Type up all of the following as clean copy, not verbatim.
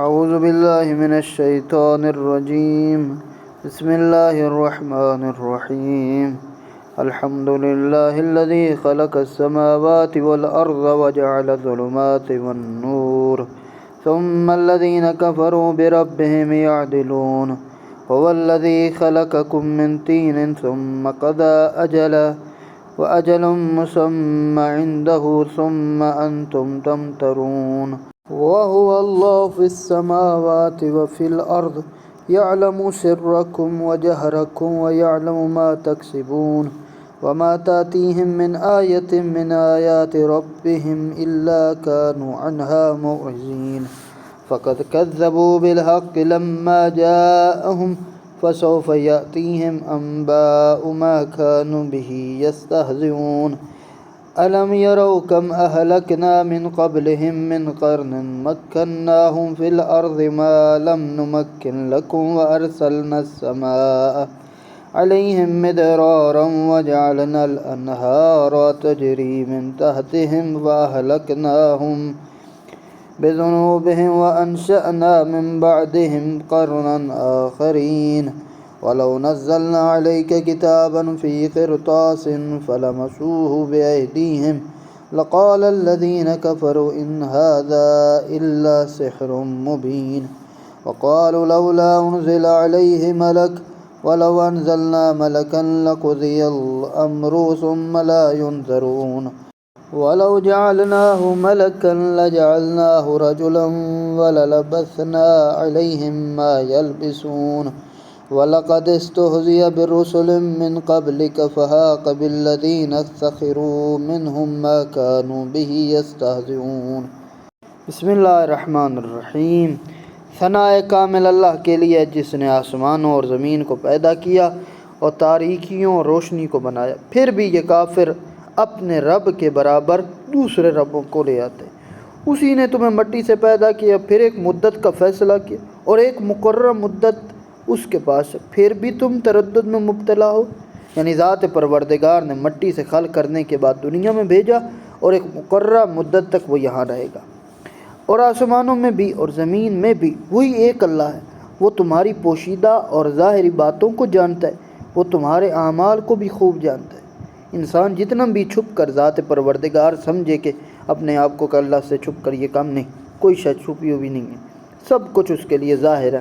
اعوذ باللہ من الشیطان الرجیم بسم اللہ الرحمن الرحیم الحمد للہ الذی خلق السماوات والارض وجعل الظلمات والنور ثم الذین کفروا بربهم یعدلون هو الذی خلقکم من طین ثم قضى اجلا وأجل مسمى عنده ثم أنتم تمترون وهو الله في السماوات وفي الأرض يعلم سركم وجهركم ويعلم ما تكسبون وما تأتيهم من آية من آيات ربهم إلا كانوا عنها معرضين فقد كذبوا بالحق لما جاءهم فسوف يأتيهم أنباء ما كانوا به يستهزئون ألم يروا كم أهلكنا من قبلهم من قرن مكناهم في الأرض ما لم نمكن لكم وأرسلنا السماء عليهم مدرارا وجعلنا الأنهار تجري من تحتهم فأهلكناهم بذنوبهم وأنشأنا من بعدهم قرنا آخرين ولو نزلنا عليك كتابا في قرطاس فلمسوه بأيديهم لقال الذين كفروا إن هذا إلا سحر مبين وقالوا لولا أنزل عليه ملك ولو أنزلنا ملكا لقضي الأمر ثم لا ينظرون ولو جعلناه ملكا لجعلناه رجلا وللبثنا عليهم ما يلبسون وَلَقَدِ اسْتُهْزِئَ بِرُسُلٍ مِّن قَبْلِكَ فَحَاقَ بِالَّذِينَ سَخِرُوا مِنْهُم مَّا كَانُوا بِهِ يَسْتَهْزِئُونَ بسم اللہ الرحمن الرحیم۔ ثناء کامل اللہ کے لیے جس نے آسمانوں اور زمین کو پیدا کیا اور تاریکیوں اور روشنی کو بنایا۔ پھر بھی یہ کافر اپنے رب کے برابر دوسرے ربوں کو لے آتے۔ اسی نے تمہیں مٹی سے پیدا کیا، پھر ایک مدت کا فیصلہ کیا اور ایک مقررہ مدت اس کے پاس ہے، پھر بھی تم تردد میں مبتلا ہو۔ یعنی ذات پروردگار نے مٹی سے خلق کرنے کے بعد دنیا میں بھیجا اور ایک مقررہ مدت تک وہ یہاں رہے گا۔ اور آسمانوں میں بھی اور زمین میں بھی وہی ایک اللہ ہے۔ وہ تمہاری پوشیدہ اور ظاہری باتوں کو جانتا ہے، وہ تمہارے اعمال کو بھی خوب جانتا ہے۔ انسان جتنا بھی چھپ کر ذات پروردگار سمجھے کہ اپنے آپ کو کہ اللہ سے چھپ کر یہ کام نہیں، کوئی شے چھپی ہوئی نہیں ہے، سب کچھ اس کے لیے ظاہر ہے۔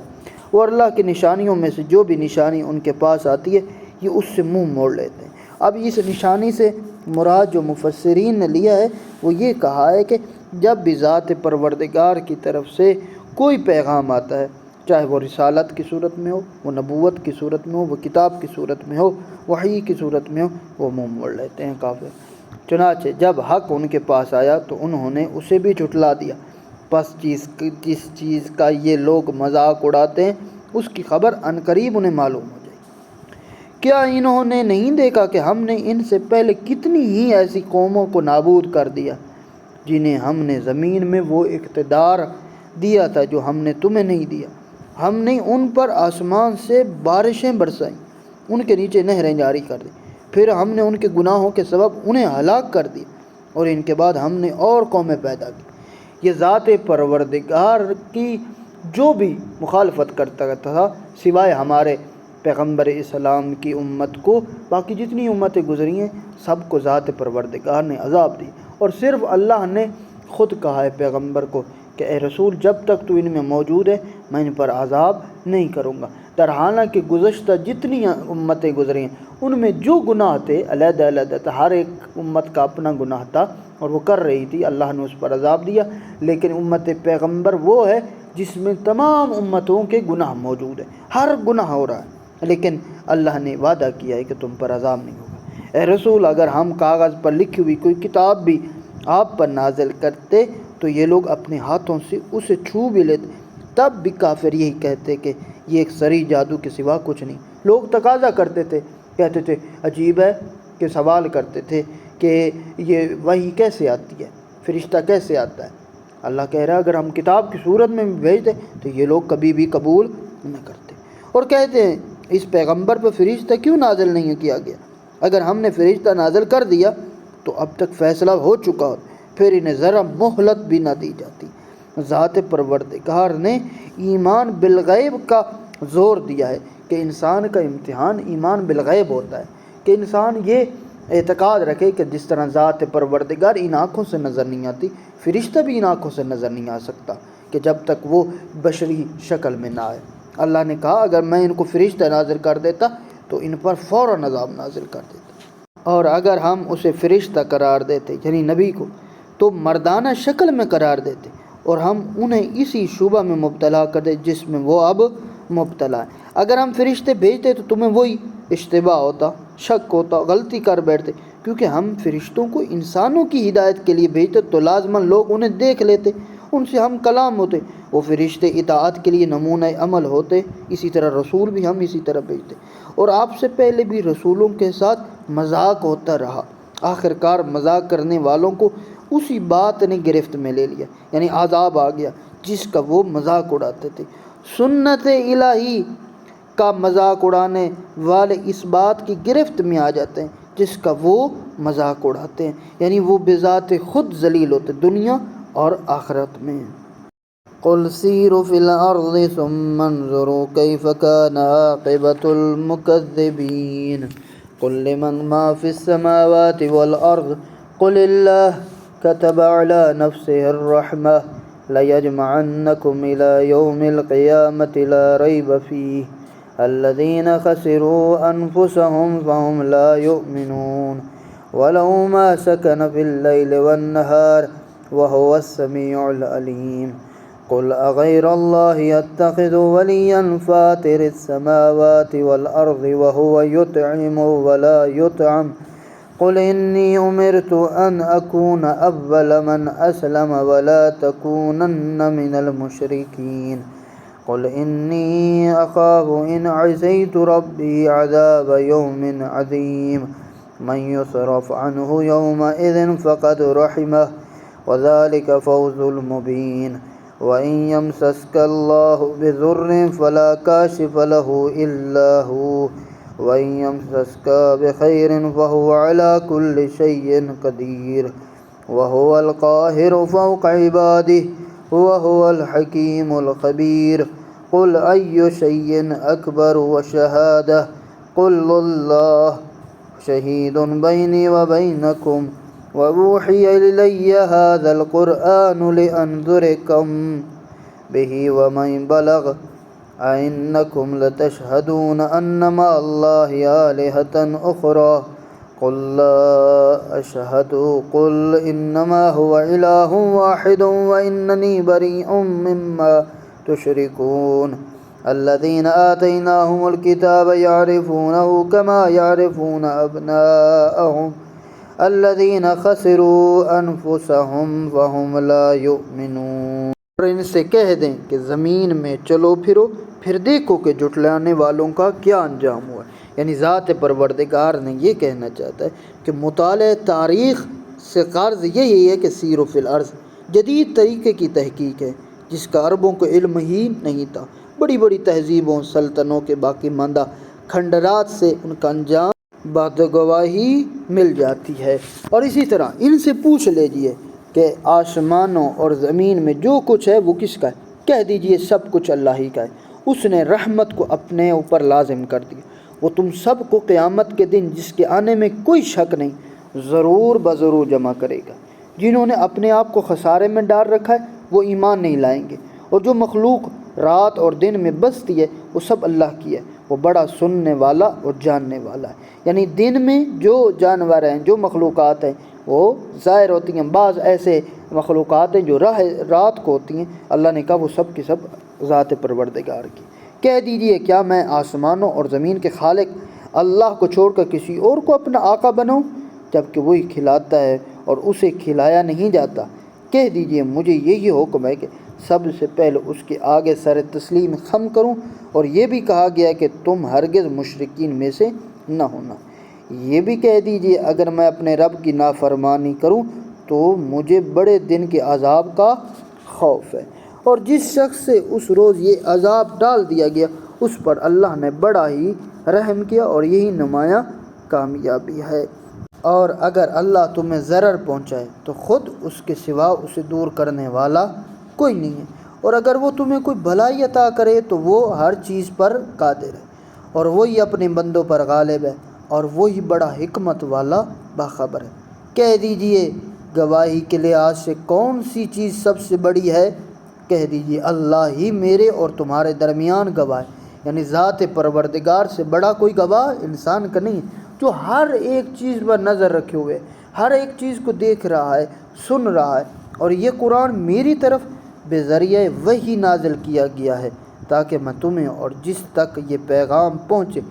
اور اللہ کی نشانیوں میں سے جو بھی نشانی ان کے پاس آتی ہے یہ اس سے منہ موڑ لیتے ہیں۔ اب اس نشانی سے مراد جو مفسرین نے لیا ہے وہ یہ کہا ہے کہ جب بھی ذات پروردگار کی طرف سے کوئی پیغام آتا ہے، چاہے وہ رسالت کی صورت میں ہو، وہ نبوت کی صورت میں ہو، وہ کتاب کی صورت میں ہو، وحی کی صورت میں ہو، وہ منہ موڑ لیتے ہیں کافر۔ چنانچہ جب حق ان کے پاس آیا تو انہوں نے اسے بھی جھٹلا دیا۔ بس جس چیز کا یہ لوگ مذاق اڑاتے ہیں اس کی خبر عنقریب انہیں معلوم ہو جائے۔ کیا انہوں نے نہیں دیکھا کہ ہم نے ان سے پہلے کتنی ہی ایسی قوموں کو نابود کر دیا جنہیں ہم نے زمین میں وہ اقتدار دیا تھا جو ہم نے تمہیں نہیں دیا۔ ہم نے ان پر آسمان سے بارشیں برسائیں، ان کے نیچے نہریں جاری کر دیں، پھر ہم نے ان کے گناہوں کے سبب انہیں ہلاک کر دیا، اور ان کے بعد ہم نے اور قومیں پیدا کی۔ یہ ذات پروردگار کی جو بھی مخالفت کرتا تھا سوائے ہمارے پیغمبر اسلام کی امت کو، باقی جتنی امتیں گزری ہیں سب کو ذات پروردگار نے عذاب دی، اور صرف اللہ نے خود کہا ہے پیغمبر کو کہ اے رسول جب تک تو ان میں موجود ہے میں ان پر عذاب نہیں کروں گا۔ در حالانکہ گزشتہ جتنی امتیں گزری ہیں ان میں جو گناہ تھے علیحدہ علیحدہ تھا، ہر ایک امت کا اپنا گناہ تھا اور وہ کر رہی تھی، اللہ نے اس پر عذاب دیا۔ لیکن امت پیغمبر وہ ہے جس میں تمام امتوں کے گناہ موجود ہیں، ہر گناہ ہو رہا ہے، لیکن اللہ نے وعدہ کیا ہے کہ تم پر عذاب نہیں ہوگا۔ اے رسول اگر ہم کاغذ پر لکھی ہوئی کوئی کتاب بھی آپ پر نازل کرتے تو یہ لوگ اپنے ہاتھوں سے اسے چھو بھی لیتے، تب بھی کافر یہی کہتے کہ یہ ایک سری جادو کے سوا کچھ نہیں۔ لوگ تقاضا کرتے تھے، کہتے تھے عجیب ہے، کہ سوال کرتے تھے کہ یہ وحی کیسے آتی ہے، فرشتہ کیسے آتا ہے۔ اللہ کہہ رہا ہے اگر ہم کتاب کی صورت میں بھیجتے تو یہ لوگ کبھی بھی قبول نہ کرتے، اور کہتے ہیں اس پیغمبر پر فرشتہ کیوں نازل نہیں کیا گیا؟ اگر ہم نے فرشتہ نازل کر دیا تو اب تک فیصلہ ہو چکا ہو، پھر انہیں ذرا مہلت بھی نہ دی جاتی۔ ذات پروردگار نے ایمان بالغیب کا زور دیا ہے کہ انسان کا امتحان ایمان بالغیب ہوتا ہے، کہ انسان یہ اعتقاد رکھے کہ جس طرح ذات پروردگار ان آنکھوں سے نظر نہیں آتی، فرشتہ بھی ان آنکھوں سے نظر نہیں آ سکتا کہ جب تک وہ بشری شکل میں نہ آئے۔ اللہ نے کہا اگر میں ان کو فرشتہ نازل کر دیتا تو ان پر فوراً عذاب نازل کر دیتا، اور اگر ہم اسے فرشتہ قرار دیتے یعنی نبی کو تو مردانہ شکل میں قرار دیتے، اور ہم انہیں اسی شعبہ میں مبتلا کر دے جس میں وہ اب مبتلا ہے۔ اگر ہم فرشتے بھیجتے تو تمہیں وہی اشتباہ ہوتا، شک ہوتا، غلطی کر بیٹھتے، کیونکہ ہم فرشتوں کو انسانوں کی ہدایت کے لیے بھیجتے تو لازماً لوگ انہیں دیکھ لیتے، ان سے ہم کلام ہوتے، وہ فرشتے اطاعت کے لیے نمونہ عمل ہوتے، اسی طرح رسول بھی ہم اسی طرح بھیجتے، اور آپ سے پہلے بھی رسولوں کے ساتھ مذاق ہوتا رہا۔ آخر کار مذاق کرنے والوں کو اسی بات نے گرفت میں لے لیا، یعنی عذاب آ گیا جس کا وہ مذاق اڑاتے تھے۔ سنت الہی کا مذاق اڑانے والے اس بات کی گرفت میں آ جاتے ہیں جس کا وہ مذاق اڑاتے ہیں، یعنی وہ بذات خود ذلیل ہوتے دنیا اور آخرت میں۔ قل سیروا فی الارض ثم انظروا کیف کان عاقبۃ المکذبین قل لمن ما فی السماوات والارض قل اللہ كتب على نفسه الرحمة ليجمعنكم إلى يوم القيامة لا ريب فيه الذين خسروا أنفسهم فهم لا يؤمنون وله ما سكن في الليل والنهار وهو السميع العليم قل أغير الله يتخذ وليا فاطر السماوات والأرض وهو يطعم ولا يطعم قل إني أمرت أن أكون أول من أسلم ولا تكونن من المشركين قل إني أخاف إن عصيت ربي عذاب يوم عظيم من يصرف عنه يومئذ فقد رحمه وذلك فوز المبين وإن يمسسك الله بضر فلا كاشف له إلا هو وَإِن يَمْسَسْكَ بِخَيْرٍ فَهُوَ عَلَى كُلِّ شَيْءٍ قَدِيرٌ وَهُوَ الْقَاهِرُ فَوْقَ عِبَادِهِ وَهُوَ الْحَكِيمُ الْخَبِيرُ قُلْ أَيُّ شَيْءٍ أَكْبَرُ وَشَهَادَةٌ قُلِ اللَّهُ شَهِيدٌ بَيْنِي وَبَيْنَكُمْ وَأُوحِيَ إِلَيَّ هَذَا الْقُرْآنُ لِأُنذِرَكُم بِهِ وَمَن بَلَغَ أَإِنَّكُمْ لَتَشْهَدُونَ أَنَّ مَعَ اللَّهِ آلِهَةً أُخْرَى قُل لَّا أَشْهَدُ قُلْ إِنَّمَا هُوَ إِلَٰهٌ وَاحِدٌ وَإِنَّنِي بَرِيءٌ مِّمَّا تُشْرِكُونَ الَّذِينَ آتَيْنَاهُمُ الْكِتَابَ يَعْرِفُونَهُ كَمَا يَعْرِفُونَ أَبْنَاءَهُمُ الَّذِينَ خَسِرُوا أَنفُسَهُمْ فَهُمْ لَا يُؤْمِنُونَ۔ اور ان سے کہہ دیں کہ زمین میں چلو پھرو، پھر دیکھو کہ جھٹلانے والوں کا کیا انجام ہوا۔ یعنی ذات پروردگار نے یہ کہنا چاہتا ہے کہ مطالعہ تاریخ سے غرض یہی ہے کہ سیروا فی الارض جدید طریقے کی تحقیق ہے جس کا عربوں کو علم ہی نہیں تھا۔ بڑی بڑی تہذیبوں، سلطنتوں کے باقی ماندہ کھنڈرات سے ان کا انجام بدگواہی مل جاتی ہے۔ اور اسی طرح ان سے پوچھ لیجئے کہ آسمانوں اور زمین میں جو کچھ ہے وہ کس کا ہے؟ کہہ دیجئے سب کچھ اللہ ہی کا ہے۔ اس نے رحمت کو اپنے اوپر لازم کر دیا، وہ تم سب کو قیامت کے دن جس کے آنے میں کوئی شک نہیں ضرور بضرور جمع کرے گا۔ جنہوں نے اپنے آپ کو خسارے میں ڈال رکھا ہے وہ ایمان نہیں لائیں گے، اور جو مخلوق رات اور دن میں بستی ہے وہ سب اللہ کی ہے، وہ بڑا سننے والا اور جاننے والا ہے۔ یعنی دن میں جو جانور ہیں، جو مخلوقات ہیں وہ ظاہر ہوتی ہیں، بعض ایسے مخلوقات ہیں جو رات کو ہوتی ہیں، اللہ نے کہا وہ سب کی سب ذات پروردگار کی۔ کہہ دیجئے کیا میں آسمانوں اور زمین کے خالق اللہ کو چھوڑ کر کسی اور کو اپنا آقا بناؤں جبکہ وہی کھلاتا ہے اور اسے کھلایا نہیں جاتا؟ کہہ دیجئے مجھے یہی حکم ہے کہ سب سے پہلے اس کے آگے سر تسلیم خم کروں، اور یہ بھی کہا گیا ہے کہ تم ہرگز مشرکین میں سے نہ ہونا۔ یہ بھی کہہ دیجئے اگر میں اپنے رب کی نافرمانی کروں تو مجھے بڑے دن کے عذاب کا خوف ہے، اور جس شخص سے اس روز یہ عذاب ڈال دیا گیا اس پر اللہ نے بڑا ہی رحم کیا، اور یہی نمایاں کامیابی ہے۔ اور اگر اللہ تمہیں ضرر پہنچائے تو خود اس کے سوا اسے دور کرنے والا کوئی نہیں ہے، اور اگر وہ تمہیں کوئی بھلائی عطا کرے تو وہ ہر چیز پر قادر ہے، اور وہی اپنے بندوں پر غالب ہے، اور وہی بڑا حکمت والا باخبر ہے۔ کہہ دیجئے گواہی کے لحاظ سے کون سی چیز سب سے بڑی ہے؟ کہہ دیجئے اللہ ہی میرے اور تمہارے درمیان گواہ ہے، یعنی ذات پروردگار سے بڑا کوئی گواہ انسان کا نہیں ہے، جو ہر ایک چیز پر نظر رکھے ہوئے، ہر ایک چیز کو دیکھ رہا ہے، سن رہا ہے۔ اور یہ قرآن میری طرف بذریعہ وحی نازل کیا گیا ہے تاکہ میں تمہیں اور جس تک یہ پیغام پہنچے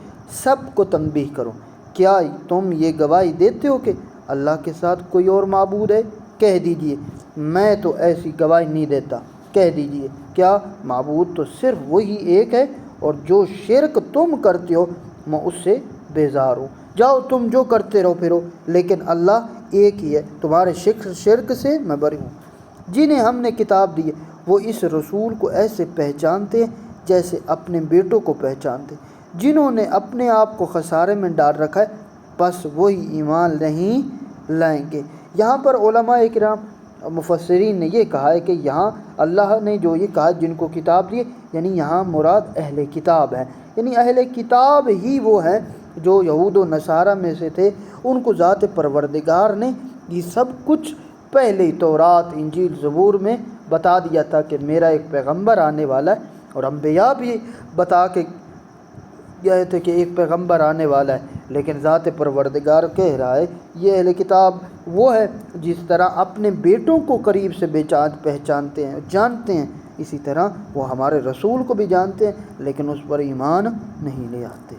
سب کو تنبیہ کروں۔ کیا تم یہ گواہی دیتے ہو کہ اللہ کے ساتھ کوئی اور معبود ہے؟ کہہ دیجئے میں تو ایسی گواہی نہیں دیتا۔ کہہ دیجئے کیا معبود تو صرف وہی ایک ہے، اور جو شرک تم کرتے ہو میں اس سے بیزار ہوں۔ جاؤ تم جو کرتے رہو پھرو، لیکن اللہ ایک ہی ہے، تمہارے شرک سے میں بری ہوں۔ جنہیں ہم نے کتاب دی ہے وہ اس رسول کو ایسے پہچانتے ہیں جیسے اپنے بیٹوں کو پہچانتے۔ جنہوں نے اپنے آپ کو خسارے میں ڈال رکھا ہے بس وہی ایمان نہیں لائیں گے۔ یہاں پر علماء کرام مفسرین نے یہ کہا ہے کہ یہاں اللہ نے جو یہ کہا جن کو کتاب دی، یعنی یہاں مراد اہل کتاب ہے، یعنی اہل کتاب ہی وہ ہیں جو یہود و نصارہ میں سے تھے۔ ان کو ذات پروردگار نے یہ سب کچھ پہلے ہی تورات، انجیل، زبور میں بتا دیا تھا کہ میرا ایک پیغمبر آنے والا ہے، اور انبیاء بھی بتا کے گئے تھے کہ ایک پیغمبر آنے والا ہے، لیکن ذات پروردگار کہہ رہا ہے یہ اہل کتاب وہ ہے جس طرح اپنے بیٹوں کو قریب سے پہچانتے ہیں، جانتے ہیں، اسی طرح وہ ہمارے رسول کو بھی جانتے ہیں، لیکن اس پر ایمان نہیں لے آتے۔